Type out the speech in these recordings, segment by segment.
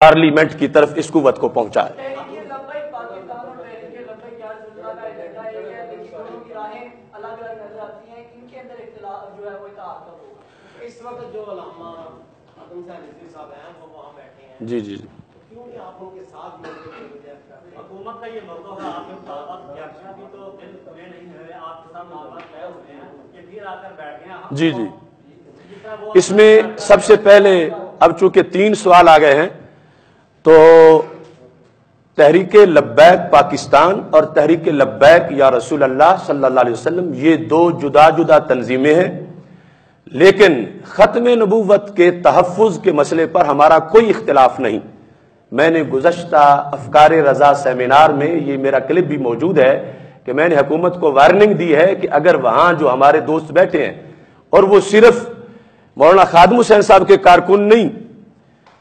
Parliament کی طرف اس قوت کو پہنچائے۔ جی جی جی حکومت کا یہ موقع ہے، آپ نے تو دل پورے نہیں ہوئے، آپ کے ساتھ معاملات طے ہوئے ہیں کہ پھر آ کر بیٹھ گئے۔ جی جی اس میں سب سے پہلے اب چونکہ 3 سوال آ گئے ہیں تو تحریک لبیک پاکستان اور تحریک لبیک یا رسول اللہ صلی اللہ علیہ وسلم یہ 2 جدا جدا تنظیمیں ہیں، لیکن ختم نبوت کے تحفظ کے مسئلے پر ہمارا کوئی اختلاف نہیں۔ میں نے گزشتہ افکار رضا سیمینار میں یہ میرا کلپ بھی موجود ہے کہ میں نے حکومت کو وارننگ دی ہے کہ اگر وہاں جو ہمارے دوست بیٹھے ہیں اور وہ صرف مولانا خادم حسین صاحب کے کارکن نہیں،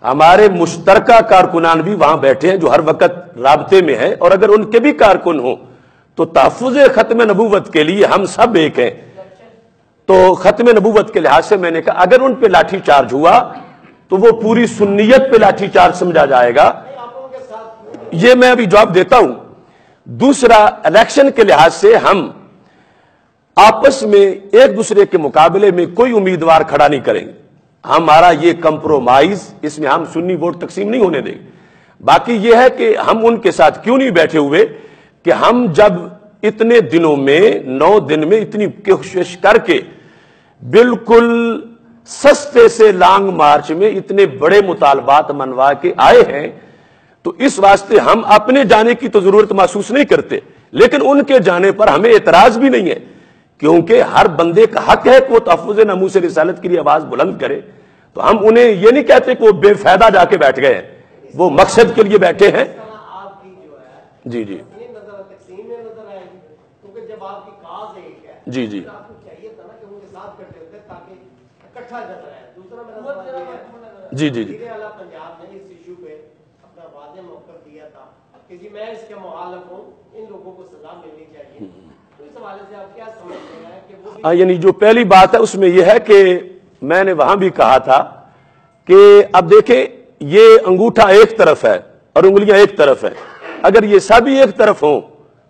ہمارے مشترکہ کارکنان بھی وہاں بیٹھے ہیں جو ہر وقت رابطے میں ہیں، اور اگر ان کے بھی کارکن ہوں تو تحفظ ختم نبوت کے لیے ہم سب ایک ہیں۔ تو ختم نبوت کے لحاظ سے میں نے کہا اگر ان پہ لاٹھی چارج ہوا تو وہ پوری سنیت پہ لاٹھی چارج سمجھا جائے گا، یہ میں ابھی جواب دیتا ہوں۔ دوسرا، الیکشن کے لحاظ سے ہم آپس میں ایک دوسرے کے مقابلے میں کوئی امیدوار کھڑا نہیں کریں گے، ہمارا یہ کمپرومائز، اس میں ہم سنی ووٹ تقسیم نہیں ہونے دیں گے۔ باقی یہ ہے کہ ہم ان کے ساتھ کیوں نہیں بیٹھے ہوئے کہ ہم جب اتنے دنوں میں 9 دن میں اتنی کوشش کر کے بالکل سستے سے لانگ مارچ میں اتنے بڑے مطالبات منوا کے آئے ہیں تو اس واسطے ہم اپنے جانے کی تو ضرورت محسوس نہیں کرتے، لیکن ان کے جانے پر ہمیں اعتراض بھی نہیں ہے، کیونکہ ہر بندے کا حق ہے کہ وہ تحفظ ناموس رسالت کے لیے آواز بلند کرے۔ تو ہم انہیں یہ نہیں کہتے کہ وہ بے فائدہ جا کے بیٹھ گئے ہیں، وہ مقصد کے لیے بیٹھے ہیں۔ جی جی جی جی جی جی جی پنجاب نے اس ایشو پہ اپنا واضح موقف دیا تھا کہ جی میں اس کے مخالف ہوں، ان لوگوں کو سزا ملنی چاہیے۔ تو اس حوالے سے آپ کیا سمجھتے ہیں کہ وہ یعنی جو پہلی بات ہے اس میں یہ ہے کہ میں نے وہاں بھی کہا تھا کہ اب دیکھیں یہ انگوٹھا ایک طرف ہے اور انگلیاں ایک طرف ہیں، اگر یہ سبھی ایک طرف ہوں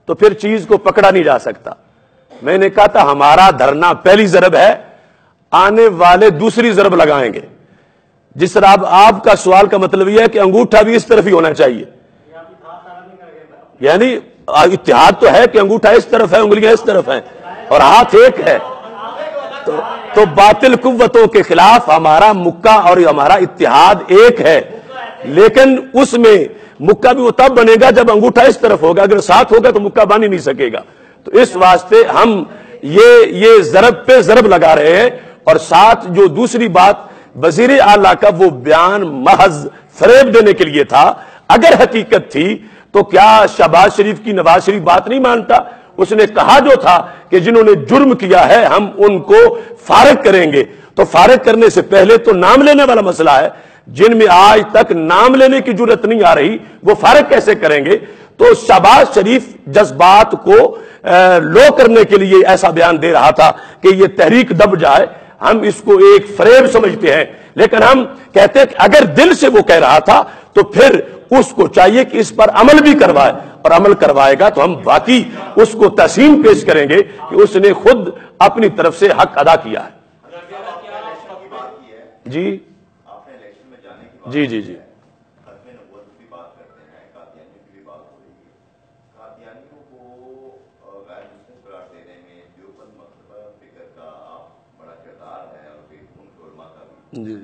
تو پھر چیز کو پکڑا نہیں جا سکتا۔ میں نے کہا تھا ہمارا دھرنا پہلی ضرب ہے، آنے والے دوسری ضرب لگائیں گے۔ جس طرح اب آپ کا سوال کا مطلب یہ ہے کہ انگوٹھا بھی اس طرف ہی ہونا چاہیے، یعنی اتحاد تو ہے کہ انگوٹھا اس طرف ہے، انگلیاں اس طرف ہیں اور ہاتھ ایک ہے، تو باطل قوتوں کے خلاف ہمارا مکہ اور ہمارا اتحاد ایک ہے، لیکن اس میں مکہ بھی وہ تب بنے گا جب انگوٹھا اس طرف ہوگا، اگر ساتھ ہوگا تو مکہ بن ہی نہیں سکے گا۔ تو اس واسطے ہم یہ ضرب پہ ضرب لگا رہے ہیں۔ اور ساتھ جو دوسری بات وزیر اعلیٰ کا وہ بیان محض فریب دینے کے لیے تھا، اگر حقیقت تھی تو کیا شہباز شریف کی نواز شریف بات نہیں مانتا؟ اس نے کہا جو تھا کہ جنہوں نے جرم کیا ہے ہم ان کو فارغ کریں گے، تو فارغ کرنے سے پہلے تو نام لینے والا مسئلہ ہے، جن میں آج تک نام لینے کی جرت نہیں آ رہی وہ فارغ کیسے کریں گے؟ تو شہباز شریف جذبات کو لو کرنے کے لیے ایسا بیان دے رہا تھا کہ یہ تحریک دب جائے، ہم اس کو ایک فریب سمجھتے ہیں، لیکن ہم کہتے ہیں کہ اگر دل سے وہ کہہ رہا تھا تو پھر اس کو چاہیے کہ اس پر عمل بھی کروائے، اور عمل کروائے گا تو ہم باقی اس کو تحسین پیش کریں گے کہ اس نے خود اپنی طرف سے حق ادا کیا ہے۔ جی جی جی جی جی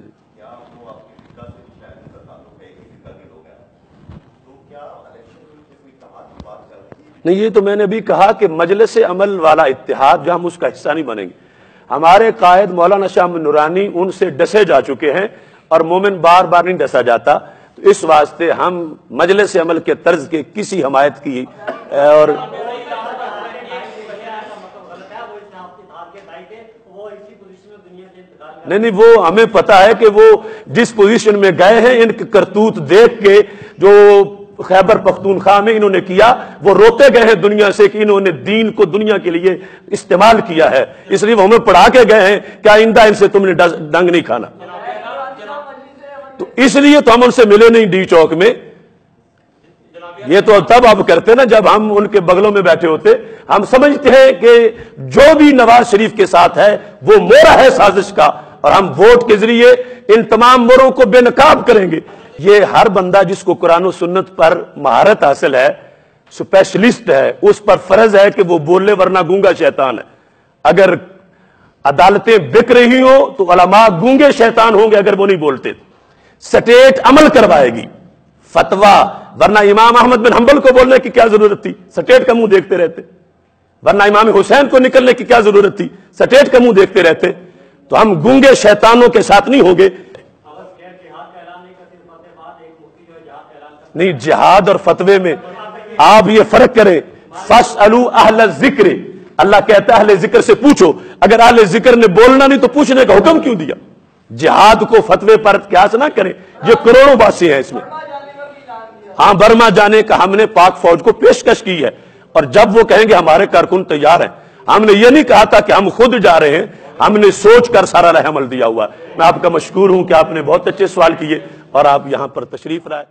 نہیں، یہ تو میں نے بھی کہا کہ مجلس عمل والا اتحاد جو ہم اس کا حصہ نہیں بنیں گے۔ ہمارے قائد مولانا شاہ نورانی ان سے ڈسے جا چکے ہیں اور مومن بار بار نہیں ڈسا جاتا، تو اس واسطے ہم مجلس عمل کے طرز کے کسی حمایت کی اور نہیں وہ ہمیں پتا ہے کہ وہ جس پوزیشن میں گئے ہیں ان کے کرتوت دیکھ کے جو خیبر پختونخوا میں انہوں نے کیا وہ روتے گئے ہیں دنیا سے کہ انہوں نے دین کو دنیا کے لیے استعمال کیا ہے، اس لیے وہ ہمیں پڑھا کے گئے ہیں کہ آئندہ ان سے تم نے ڈنگ نہیں کھانا۔ تو اس لیے تو ہم ان سے ملے نہیں ڈی چوک میں. یہ تو تب اب کرتے نا جب ہم ان کے بغلوں میں بیٹھے ہوتے. ہم سمجھتے ہیں کہ جو بھی نواز شریف کے ساتھ ہے وہ مورا ہے سازش کا, اور ہم ووٹ کے ذریعے ان تمام موروں کو بے نقاب کریں گے. یہ ہر بندہ جس کو قرآن و سنت پر مہارت حاصل ہے, اسپیشلسٹ ہے, اس پر فرض ہے کہ وہ بولے, ورنہ گونگا شیطان ہے. اگر عدالتیں بک رہی ہوں تو علماء گونگے شیطان ہوں گے اگر وہ نہیں بولتے. سٹیٹ عمل کروائے گی فتویٰ, ورنہ امام احمد بن حنبل کو بولنے کی کیا ضرورت تھی, سٹیٹ کا منہ دیکھتے رہتے. ورنہ امام حسین کو نکلنے کی کیا ضرورت تھی, سٹیٹ کا منہ دیکھتے رہتے. تو ہم گونگے شیطانوں کے ساتھ نہیں ہوں گے. نہیں, جہاد اور فتوے میں آپ یہ فرق کریں. فَاسْأَلُوا أَهْلَ الذِّكْرِ, اللہ کہتا ہے اہل ذکر سے پوچھو. اگر اہل ذکر نے بولنا نہیں تو پوچھنے کا حکم کیوں دیا؟ جہاد کو فتوے پر قیاس نہ کریں, یہ کروڑوں باسی ہیں اس میں. ہاں, برما جانے کا ہم نے پاک فوج کو پیشکش کی ہے, اور جب وہ کہیں گے ہمارے کارکن تیار ہیں. ہم نے یہ نہیں کہا تھا کہ ہم خود جا رہے ہیں, ہم نے سوچ کر سارا رہ عمل دیا ہوا. میں آپ کا مشکور ہوں کہ آپ نے بہت اچھے سوال کیے اور آپ یہاں پر تشریف لائے.